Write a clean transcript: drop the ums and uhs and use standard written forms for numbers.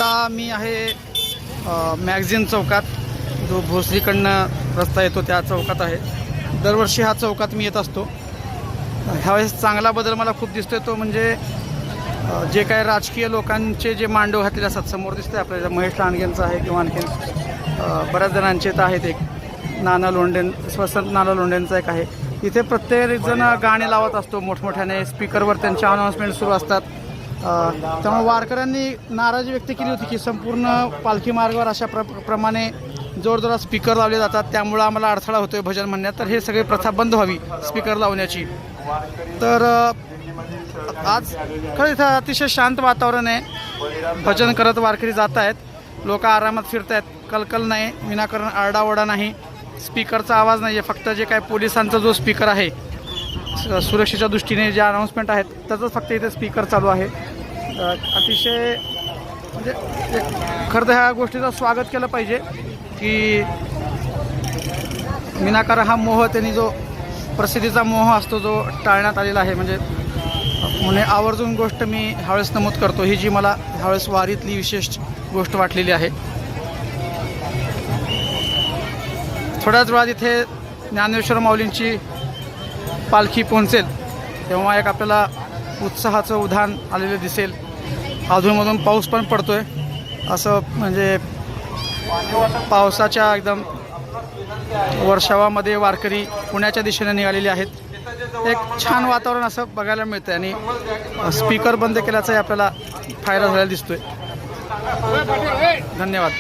आता मी आहे मॅगझिन चौकात, जो भोसरीकडनं रस्ता येतो त्या चौकात आहे. दरवर्षी ह्या चौकात मी येत असतो. ह्यावेळेस चांगला बदल मला खूप दिसतोय, तो म्हणजे जे काही राजकीय लोकांचे जे मांडव घातलेले असतात, समोर दिसतंय आपल्याला महेश लांडगेंचं आहे किंवा आणखीन बऱ्याच जणांचे तर आहेत. एक नाना लोंढे, वसंत नाना लोंढेंचं एक आहे. इथे प्रत्येकजण गाणे लावत असतो मोठमोठ्याने, स्पीकरवर त्यांचे अनाऊन्समेंट सुरू असतात. त्यामुळे वारकऱ्यांनी नाराजी व्यक्त केली होती की संपूर्ण पालखी मार्गावर अशा प्रमाणे जोरजोरात स्पीकर लावले जातात, त्यामुळं आम्हाला अडथळा होतोय भजन म्हणण्यात. तर हे सगळे प्रथा बंद व्हावी स्पीकर लावण्याची. तर आज खरं इथं अतिशय शांत वातावरण आहे. भजन करत वारकरी जात आहेत, लोक आरामात फिरत आहेत. कलकल नाही, विनाकारण आरडाओरडा नाही, स्पीकरचा आवाज नाही आहे. फक्त जे काय पोलिसांचा जो स्पीकर आहे, सुरक्षेच्या दृष्टीने जे अनाऊन्समेंट आहेत त्याचंच फक्त इथे स्पीकर चालू आहे. अतिशय म्हणजे खरं तर ह्या गोष्टीचं स्वागत केलं पाहिजे की विनाकारण हा मोह, त्यांनी जो प्रसिद्धीचा मोह असतो जो टाळण्यात आलेला आहे. म्हणजे आवर्जून गोष्ट मी ह्यावेळेस नमूद करतो, ही जी मला ह्यावेळेस वारीतली विशेष गोष्ट वाटलेली आहे. थोड्याच वेळात इथे ज्ञानेश्वर माऊलींची पालखी पोहोचेल, तेव्हा एक आपल्याला उत्साहाचं उधाण आलेलं दिसेल. अधूनमधून पाऊस पण पडतोय, असं म्हणजे पावसाच्या एकदम वर्षावामध्ये वारकरी पुण्याच्या दिशेने निघालेले आहेत. एक छान वातावरण असं बघायला मिळतं आणि स्पीकर बंद केल्याचाही आपल्याला फायदा झालेला दिसतोय. धन्यवाद.